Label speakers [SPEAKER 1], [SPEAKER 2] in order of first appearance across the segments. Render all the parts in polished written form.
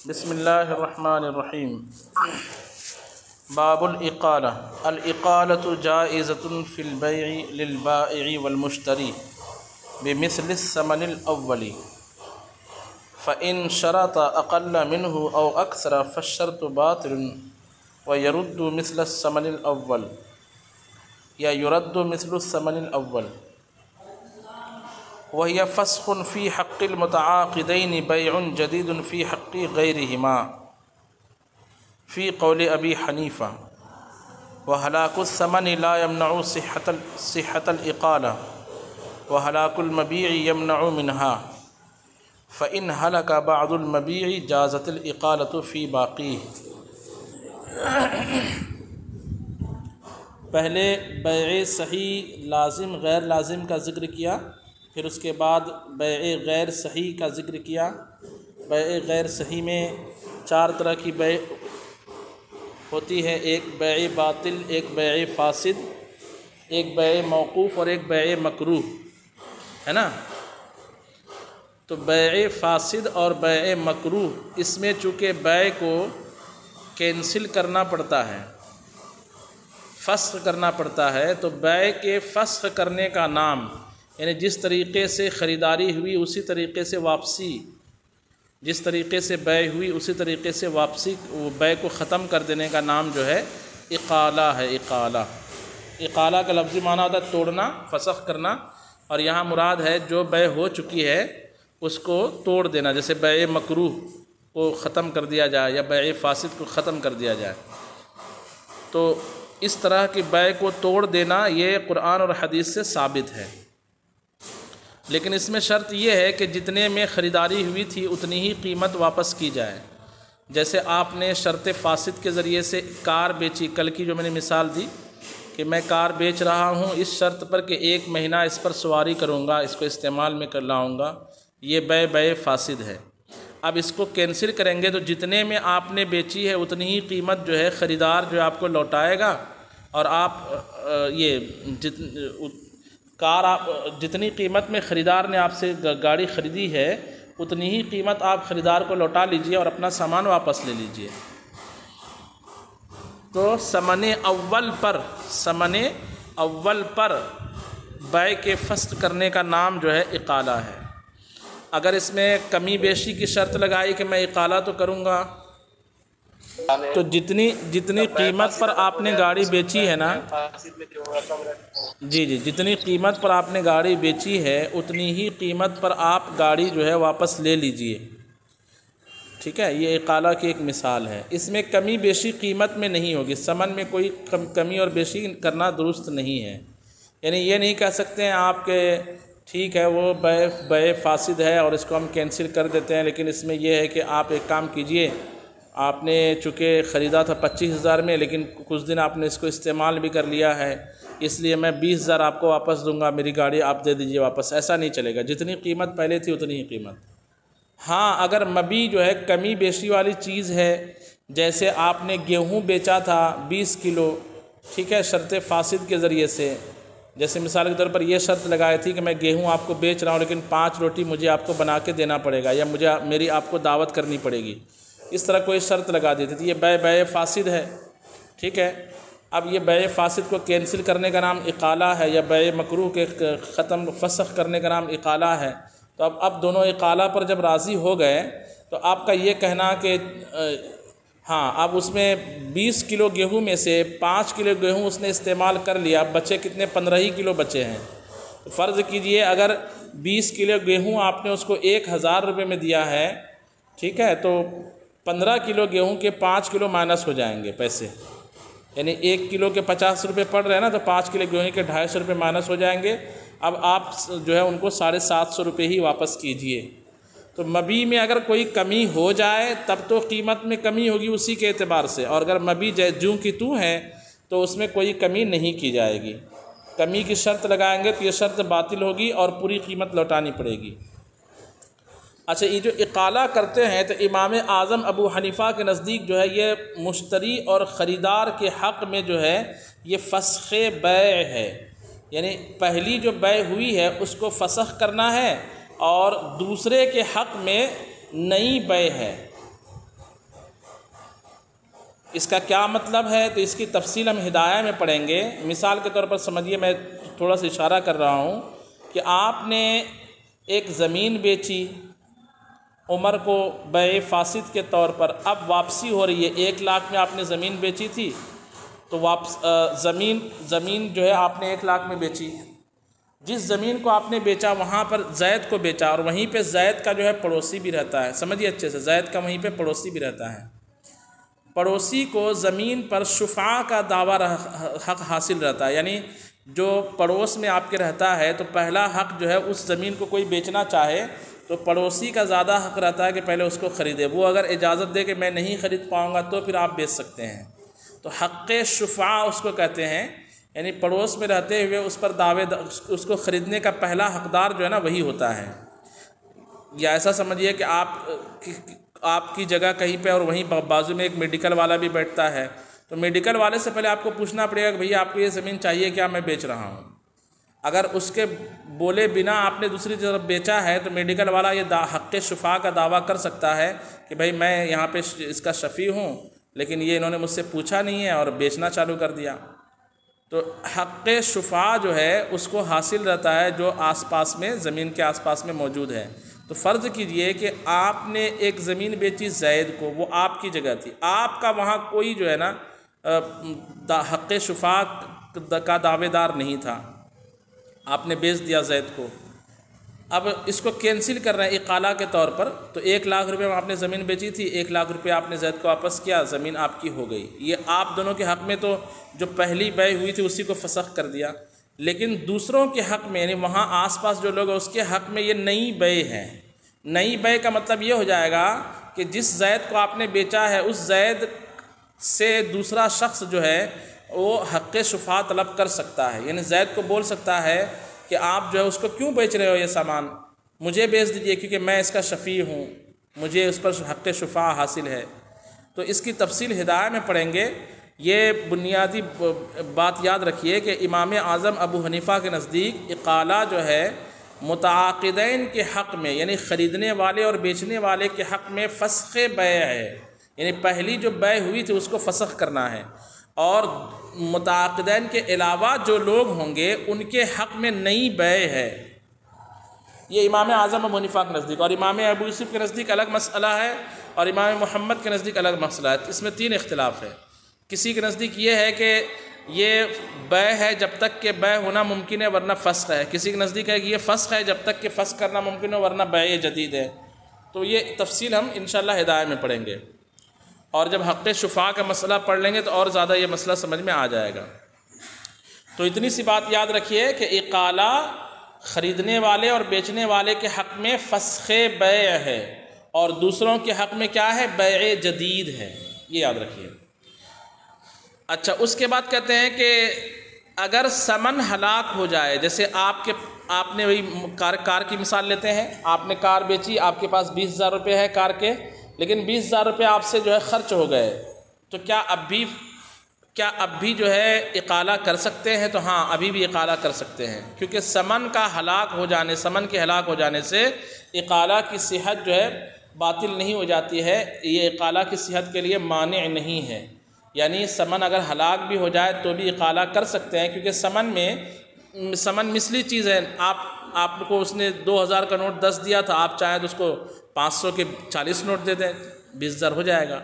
[SPEAKER 1] بسم اللہ الرحمن الرحیم۔ باب الإقالة جائزة في البيع للبائع والمشتري بمثل الثمن الأول، فإن شرط أقل منه أو أكثر فالشرط باطل ويرد مثل الثمن الأول یا يرد مثل الثمن الأول، وهي فسخ في حق المتعاقدين بيع جديد في حق غيرهما في قول أبي حنيفة، وهلاك الثمن لا يمنع صحة الإقالة، وهلاك المبيع يمنع منها، فإن هلك بعض المبيع جازت الإقالة في باقيه۔ پہلے بیع صحیح لازم غیر لازم کا ذکر کیا، پھر اس کے بعد بیع غیر صحیح کا ذکر کیا۔ بیع غیر صحیح میں چار طرح کی بیع ہوتی ہے، ایک بیع باطل، ایک بیع فاسد، ایک بیع موقوف اور ایک بیع مکروہ، ہے نا۔ تو بیع فاسد اور بیع مکروہ، اس میں چونکہ بیع کو کینسل کرنا پڑتا ہے، فسخ کرنا پڑتا ہے، تو بیع کے فسخ کرنے کا نام، یعنی جس طریقے سے خریداری ہوئی اسی طریقے سے واپسی، جس طریقے سے بیع ہوئی اسی طریقے سے واپسی، وہ بیع کو ختم کر دینے کا نام جو ہے اقالہ ہے۔ اقالہ کا لفظی معنی ہوتا ہے توڑنا، فسخ کرنا، اور یہاں مراد ہے جو بیع ہو چکی ہے اس کو توڑ دینا، جیسے بیع مکروہ کو ختم کر دیا جائے یا بیع فاسد کو ختم کر دیا جائے۔ تو اس طرح کی بیع کو توڑ دینا یہ قرآن اور حدیث سے ثابت ہے، لیکن اس میں شرط یہ ہے کہ جتنے میں خریداری ہوئی تھی اتنی ہی قیمت واپس کی جائے۔ جیسے آپ نے شرط فاسد کے ذریعے سے کار بیچی، کل کی جو میں نے مثال دی کہ میں کار بیچ رہا ہوں اس شرط پر کہ 1 مہینہ اس پر سواری کروں گا، اس کو استعمال میں کر لاؤں گا، یہ بیع فاسد ہے۔ اب اس کو کینسل کریں گے تو جتنے میں آپ نے بیچی ہے اتنی ہی قیمت جو ہے خریدار جو آپ کو لوٹائے گا، اور آپ کار جتنی قیمت میں خریدار نے آپ سے گاڑی خریدی ہے اتنی ہی قیمت آپ خریدار کو لوٹا لیجئے اور اپنا سامان واپس لے لیجئے۔ تو ثمن اول پر بیع کے فسخ کرنے کا نام جو ہے اقالہ ہے۔ اگر اس میں کمی بیشی کی شرط لگائی کہ میں اقالہ تو کروں گا، تو جتنی قیمت پر آپ نے گاڑی بیچی ہے نا، جتنی قیمت پر آپ نے گاڑی بیچی ہے اتنی ہی قیمت پر آپ گاڑی جو ہے واپس لے لیجئے، ٹھیک ہے۔ یہ اقالہ کی ایک مثال ہے۔ اس میں کمی بیشی قیمت میں نہیں ہوگی، ثمن میں کوئی کمی اور بیشی کرنا درست نہیں ہے۔ یعنی یہ نہیں کہہ سکتے ہیں آپ کہ ٹھیک ہے وہ بیع فاسد ہے اور اس کو ہم کینسل کر دیتے ہیں، لیکن اس میں یہ ہے کہ آپ ایک کام کیجئے، آپ نے چونکہ خریدا تھا 25,000 میں، لیکن کچھ دن آپ نے اس کو استعمال بھی کر لیا ہے، اس لیے میں 20,000 آپ کو واپس دوں گا، میری گاڑی آپ دے دیجئے واپس۔ ایسا نہیں چلے گا، جتنی قیمت پہلے تھی اتنی ہی قیمت۔ ہاں اگر مبی جو ہے کمی بیشی والی چیز ہے، جیسے آپ نے گیہوں بیچا تھا 20 کلو، ٹھیک ہے، شرط فاسد کے ذریعے سے، جیسے مثال کے طور پر یہ شرط لگائی تھی کہ میں گیہوں آپ کو بیچ رہا ہوں لیکن 5 روٹی مجھے آپ کو بنا کے دینا پڑے گا، یا میری آپ کو دعوت کرنی پڑے گی، اس طرح کوئی شرط لگا دیتی تھی، یہ بیع فاسد ہے، ٹھیک ہے۔ اب یہ بیع فاسد کو کینسل کرنے کا نام اقالہ ہے، یا بیع مکروہ کے فسخ کرنے کا نام اقالہ ہے۔ تو اب دونوں اقالہ پر جب راضی ہو گئے تو آپ کا یہ کہنا کہ ہاں اب اس میں 20 کلو گیہوں میں سے 5 کلو گیہوں اس نے استعمال کر لیا، اب بچے کتنے؟ 15 ہی کلو بچے ہیں۔ تو فرض کیجئے اگر 20 کلو گیہوں آپ نے اس کو 1,000 روپے میں دیا ہے، ٹھیک ہے، تو 15 کلو گیہوں کے 5 کلو مائنس ہو جائیں گے پیسے، یعنی 1 کلو کے 50 روپے پڑ رہے ہیں نا، تو 5 کلو گیہوں کے 250 روپے مائنس ہو جائیں گے۔ اب آپ جو ہے ان کو 750 روپے ہی واپس کیجئے۔ تو مبی میں اگر کوئی کمی ہو جائے تب تو قیمت میں کمی ہوگی اسی کے اعتبار سے، اور اگر مبی جوں کی تو ہے تو اس میں کوئی کمی نہیں کی جائے گی۔ کمی کی شرط لگائیں گے تو یہ شرط باطل ہوگی اور پوری قیمت لوٹانی پڑے گی۔ اچھا، یہ جو اقالہ کرتے ہیں تو امام اعظم ابو حنیفہ کے نزدیک جو ہے یہ مشتری اور خریدار کے حق میں جو ہے یہ فسخ بیع ہے، یعنی پہلی جو بیع ہوئی ہے اس کو فسخ کرنا ہے، اور دوسرے کے حق میں نئی بیع ہے، اس کا کیا مطلب ہے؟ تو اس کی تفصیل ہم ہدایہ میں پڑھیں گے۔ مثال کے طور پر سمجھیے، میں تھوڑا سا اشارہ کر رہا ہوں کہ آپ نے ایک زمین بیچی عمر کو بیع فاسد کے طور پر، اب واپسی ہو رہی ہے۔ 1 لاکھ میں آپ نے زمین بیچی تھی، تو زمین جو ہے آپ نے 1 لاکھ میں بیچی۔ جس زمین کو آپ نے بیچا وہاں پر زید کو بیچا، اور وہیں پہ زید کا جو ہے پڑوسی بھی رہتا ہے۔ سمجھیے اچھے سے، زید کا وہیں پہ پڑوسی بھی رہتا ہے۔ پڑوسی کو زمین پر شفعہ کا دعویٰ حق حاصل رہتا ہے، یعنی جو پڑوس میں آپ کے رہتا ہے تو پہلا حق جو ہے اس زمین کو کوئی بیچنا چاہے تو پڑوسی کا زیادہ حق رہتا ہے کہ پہلے اس کو خریدے۔ وہ اگر اجازت دے کہ میں نہیں خرید پاؤں گا تو پھر آپ بیچ سکتے ہیں۔ تو حق شفعہ اس کو کہتے ہیں، یعنی پڑوس میں رہتے ہوئے اس پر اس کو خریدنے کا پہلا حقدار جو ہے نا وہی ہوتا ہے۔ یا ایسا سمجھیے کہ آپ کی جگہ کہیں پہ اور وہیں بازو میں ایک میڈیکل والا بھی بیٹھتا ہے، تو میڈیکل والے سے پہلے آپ کو پوچھنا پڑے گا کہ بھئی آپ کو یہ زمین چاہیے کیا، میں بیچ رہا ہوں۔ اگر اس کے بولے بنا آپ نے دوسری طرف بیچا ہے تو میڈیکل والا یہ حق شفاء کا دعویٰ کر سکتا ہے کہ بھئی میں یہاں پہ اس کا شفیع ہوں، لیکن یہ انہوں نے مجھ سے پوچھا نہیں ہے اور بیچنا چالو کر دیا۔ تو حق شفاء جو ہے اس کو حاصل رہتا ہے جو آس پاس میں، زمین کے آس پاس میں موجود ہے۔ تو فرض کیجئے کہ آپ نے ایک زمین بیچی زید کو، وہ آپ کی جگہ تھی، آپ کا وہاں کوئی جو ہے نا حق شفاء کا دعوے دار نہیں تھا، آپ نے بیچ دیا زید کو۔ اب اس کو کینسل کر رہے ہیں اقالہ کے طور پر، تو 1 لاکھ روپے میں آپ نے زمین بیچی تھی، 1 لاکھ روپے آپ نے زید کو واپس کیا، زمین آپ کی ہو گئی۔ یہ آپ دونوں کے حق میں تو جو پہلی بیع ہوئی تھی اسی کو فسخ کر دیا، لیکن دوسروں کے حق میں، یعنی وہاں آس پاس جو لوگ ہیں اس کے حق میں یہ نئی بیع ہے۔ نئی بیع کا مطلب یہ ہو جائے گا کہ جس زید کو آپ نے بیچا ہے اس زید سے دوسرا شخص جو ہے وہ حق شفاء طلب کر سکتا ہے، یعنی زید کو بول سکتا ہے کہ آپ جو ہے اس کو کیوں بیچ رہے ہو یہ سامان، مجھے بیچ دیجئے کیونکہ میں اس کا شفیع ہوں، مجھے اس پر حق شفاء حاصل ہے۔ تو اس کی تفصیل ہدایہ میں پڑھیں گے۔ یہ بنیادی بات یاد رکھیے کہ امام اعظم ابو حنیفہ کے نزدیک اقالہ جو ہے متعاقدین کے حق میں، یعنی خریدنے والے اور بیچنے والے کے حق میں فسخ بیع ہے، یعنی پہلی جو بیع ہوئی تھی اس کو فسخ کرنا ہے، اور متعاقدین کے علاوہ جو لوگ ہوں گے ان کے حق میں نئی بیع ہے۔ یہ امام اعظم ابو حنیفہ کے نزدیک، اور امام ابو یوسف کے نزدیک الگ مسئلہ ہے، اور امام محمد کے نزدیک الگ مسئلہ ہے۔ اس میں 3 اختلاف ہے۔ کسی کے نزدیک یہ ہے کہ یہ بیع ہے جب تک کہ بیع ہونا ممکن ہے ورنہ فسخ ہے، کسی کے نزدیک ہے کہ یہ فسخ ہے جب تک کہ فسخ کرنا ممکن ہو ورنہ بیع جدید ہے۔ تو یہ تفصیل ہم انشاءاللہ ہدایہ میں پڑھیں گے، اور جب حق شفاء کا مسئلہ پڑھ لیں گے تو اور زیادہ یہ مسئلہ سمجھ میں آ جائے گا۔ تو اتنی سی بات یاد رکھیے کہ اقالہ خریدنے والے اور بیچنے والے کے حق میں فسخ بیع ہے، اور دوسروں کے حق میں کیا ہے؟ بیع جدید ہے، یہ یاد رکھیے۔ اچھا، اس کے بعد کہتے ہیں کہ اگر ثمن ہلاک ہو جائے، جیسے آپ نے وہی کار کی مثال لیتے ہیں، آپ نے کار بیچی، آپ کے پاس 20,000 روپے ہے کار کے، لیکن 20,000 روپے آپ سے جو ہے خرچ ہو گئے، تو کیا اب بھی جو ہے اقالہ کر سکتے ہیں؟ تو ہاں، ابھی بھی اقالہ کر سکتے ہیں، کیونکہ ثمن کے ہلاک ہو جانے سے اقالہ کی صحت جو ہے باطل نہیں ہو جاتی ہے، یہ اقالہ کی صحت کے لیے مانع نہیں ہے۔ یعنی ثمن اگر ہلاک بھی ہو جائے تو بھی اقالہ کر سکتے ہیں، کیونکہ ثمن مثلی چیز ہے۔ آپ کو اس نے 2,000 کا نوٹ 10 دیا تھا، آپ چاہیں تو اس کو 500 کے 40 نوٹ دے دیں، 20,000 ہو جائے گا۔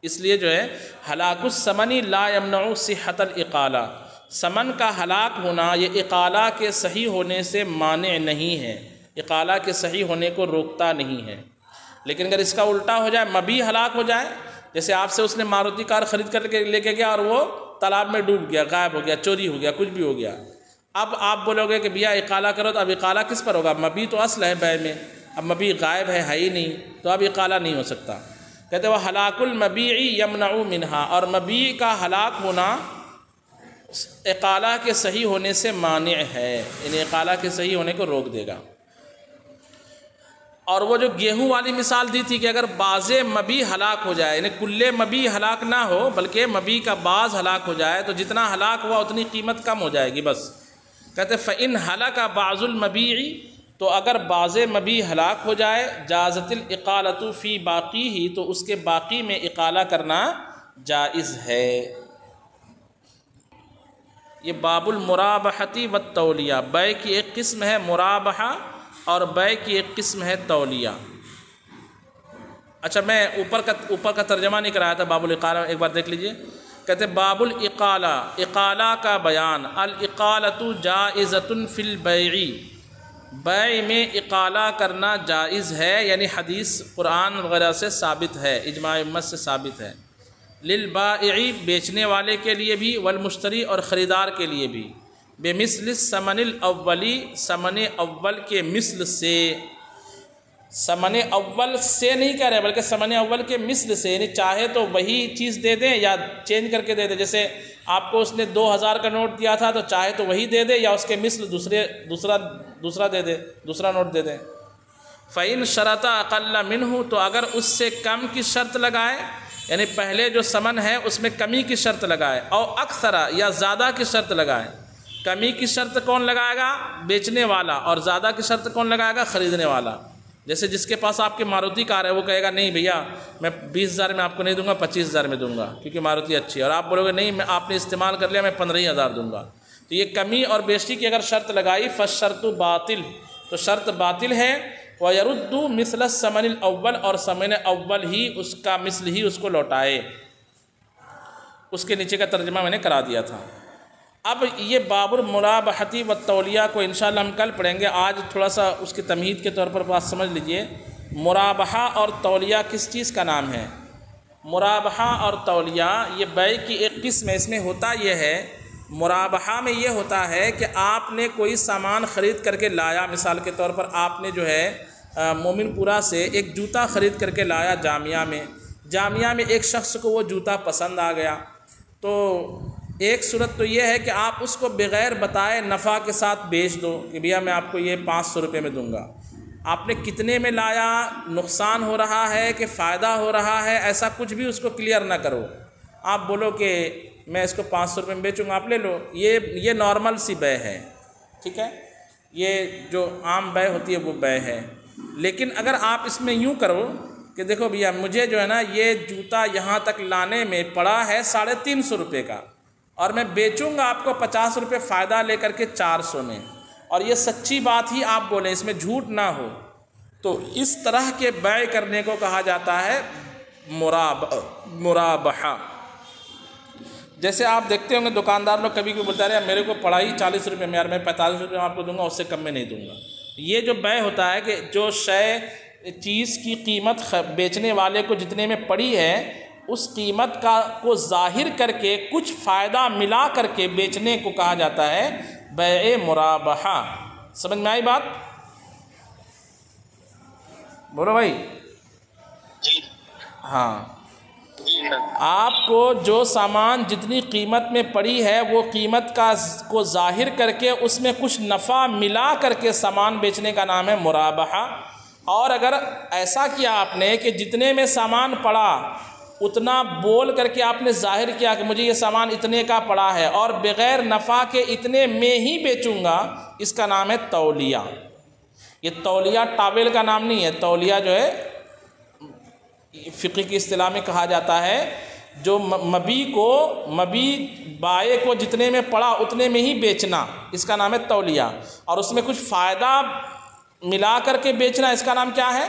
[SPEAKER 1] اس لیے جو ہے ہلاک الثمن لا یمنع صحت الاقالہ، ثمن کا ہلاک ہونا یہ اقالہ کے صحیح ہونے سے مانع نہیں ہے، اقالہ کے صحیح ہونے کو روکتا نہیں ہے۔ لیکن اگر اس کا الٹا ہو جائے، مبیع ہلاک ہو جائے، جیسے آپ سے اس نے ماروتی کار خرید کر کے لے کے گیا اور وہ تالاب میں ڈوب گیا، غائب ہو گیا، چوری ہو گیا، کچھ بھی ہو گیا، اب آپ بولو گے کہ بھیا اقالہ کرو، تو اب اقالہ کس پر ہوگا؟ مبیع تو اصل ہے بیع میں، اب مبیع غائب ہے ہی نہیں، تو اب اقالہ نہیں ہو سکتا۔ کہتے وہ ہلاک المبیع یمنع منہا، اور مبیع کا ہلاک ہونا اقالہ کے صحیح ہونے سے مانع ہے، یعنی اقالہ کے صحیح ہونے کو روک دے گا۔ اور وہ جو گیہوں والی مثال دی تھی کہ اگر بعض مبیع ہلاک ہو جائے، یعنی کلے مبیع ہلاک نہ ہو بلکہ مبیع کا بعض ہلاک ہو جائے، تو جتنا ہلاک ہوا اتنی قیمت کم ہو جائے گی بس۔ کہتے فَإِنْ هَلَكَ بَعْضُ الْمَبِيعِ، تو اگر بعض مبیع ہلاک ہو جائے، جازت الإقالۃ فی باقیہ، تو اس کے باقی میں اقالہ کرنا جائز ہے۔ یہ باب المرابحتی والتولیہ، بیع کی ایک قسم ہے مرابحہ اور بیع کی ایک قسم ہے تولیہ۔ اچھا میں اوپر کا ترجمہ نہیں کرایا تھا باب الاقالہ، ایک بار دیکھ لیجئے۔ کہتے باب الاقالہ، اقالہ کا بیان، الاقالۃ جائزۃ فی البیع، بیع میں اقالہ کرنا جائز ہے، یعنی حدیث قرآن وغیرہ سے ثابت ہے، اجماع امت سے ثابت ہے۔ للبائع، بیچنے والے کے لیے بھی، والمشتری اور خریدار کے لیے بھی، بمثل الثمن الاولی، ثمن اول کے مثل سے، ثمن اول سے نہیں کہہ رہے بلکہ ثمن اول کے مثل سے، یعنی چاہے تو وہی چیز دے دیں یا چینج کر کے دے دیں، جیسے آپ کو اس نے 2000 کا نوٹ دیا تھا تو چاہے تو وہی دے دے یا اس کے مثل دوسرا دے دے، دوسرا نوٹ دے دیں۔ فَإِن شَرَطَ أَقَلَّ مِنْهُ، تو اگر اس سے کم کی شرط لگائے، یعنی پہلے جو ثمن ہے اس میں کمی کی شرط لگائے، اور اکثر یا زیادہ کی شرط لگائے۔ کمی کی شرط کون لگائے گا؟ بیچنے والا، اور زیادہ کی شرط کون لگائے گا؟ خریدنے والا۔ جیسے جس کے پاس آپ کی ماروتی کار ہے وہ کہے گا نہیں بھیا میں 20,000 میں آپ کو نہیں دوں گا، 25,000 میں دوں گا کیونکہ ماروتی اچھی ہے، اور آپ بولو گے نہیں میں آپ نے استعمال کر لیا میں 15,000 دوں گا۔ تو یہ کمی اور بیشی کی اگر شرط لگائی فالشرط باطل، تو شرط باطل ہے۔ وَيَرُدُّ مِثْلَ الثَّمَنِ الْأَوَّلِ، اور ثمن اول ہی اس کا مثل ہی اس کو لوٹائے۔ اس کے نیچے کا ترجمہ میں نے کرا دیا تھا۔ اب یہ باب المرابحتی والتولیہ کو انشاءاللہ ہم کل پڑھیں گے، آج تھوڑا سا اس کی تمہید کے طور پر بات سمجھ لیجئے۔ مرابحہ اور تولیہ کس چیز کا نام ہے؟ مرابحہ اور تولیہ یہ بیع کی ایک قسم ہے۔ اس میں ہوتا یہ ہے، مرابحہ میں یہ ہوتا ہے کہ آپ نے کوئی سامان خرید کر کے لایا، مثال کے طور پر آپ نے جو ہے مومن پورہ سے ایک جوتا خرید کر کے لایا جامعہ میں ایک شخص کو وہ جوتا پسند آ گیا، تو ایک صورت تو یہ ہے کہ آپ اس کو بغیر بتائے نفع کے ساتھ بیچ دو کہ بھیا میں آپ کو یہ 500 روپے میں دوں گا۔ آپ نے کتنے میں لایا، نقصان ہو رہا ہے کہ فائدہ ہو رہا ہے، ایسا کچھ بھی اس کو کلیئر نہ کرو، آپ بولو کہ میں اس کو 500 روپے میں بیچوں گا، آپ لے لو۔ یہ نارمل سی بیع ہے، ٹھیک ہے، یہ جو عام بیع ہوتی ہے وہ بیع ہے۔ لیکن اگر آپ اس میں یوں کرو کہ دیکھو بھیا مجھے جو ہے نا یہ جوتا یہاں تک لانے میں پڑا ہے 350 روپے کا، اور میں بیچوں گا آپ کو 50 روپے فائدہ لے کر کے 400 میں، اور یہ سچی بات ہی آپ بولیں، اس میں جھوٹ نہ ہو، تو اس طرح کے بیع کرنے کو کہا جاتا ہے مرابحہ۔ جیسے آپ دیکھتے ہوں گے دکاندار لوگ کبھی کوئی بولتا ہے میرے کو پڑا ہی 40 روپے میں، یار میں 45 روپے میں آپ کو دوں گا، اس سے کم میں نہیں دوں گا۔ یہ جو بیع ہوتا ہے کہ جو چیز کی قیمت بیچنے والے کو جتنے میں پڑی ہے اس قیمت کو ظاہر کر کے کچھ فائدہ ملا کر کے بیچنے کو کہا جاتا ہے بیع مرابحہ۔ سمجھ میں آئی بات؟ بولو بھائی۔
[SPEAKER 2] جی
[SPEAKER 1] ہاں، آپ کو جو سامان جتنی قیمت میں پڑی ہے وہ قیمت کو ظاہر کر کے اس میں کچھ نفع ملا کر کے سامان بیچنے کا نام ہے مرابحہ۔ اور اگر ایسا کیا آپ نے کہ جتنے میں سامان پڑا اتنا بول کر کے آپ نے ظاہر کیا کہ مجھے یہ سامان اتنے کا پڑا ہے اور بغیر نفع کے اتنے میں ہی بیچوں گا، اس کا نام ہے تولیہ۔ یہ تولیہ ٹاویل کا نام نہیں ہے، تولیہ جو ہے فقہ کی اصطلاح میں کہا جاتا ہے جو مبی بائع کو جتنے میں پڑا اتنے میں ہی بیچنا، اس کا نام ہے تولیہ، اور اس میں کچھ فائدہ ملا کر کے بیچنا، اس کا نام کیا ہے؟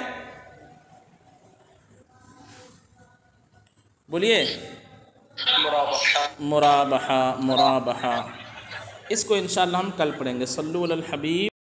[SPEAKER 1] بولیے۔ مرابحہ۔ اس کو انشاءاللہ ہم کل پڑھیں گے۔ صلو علی الحبیب۔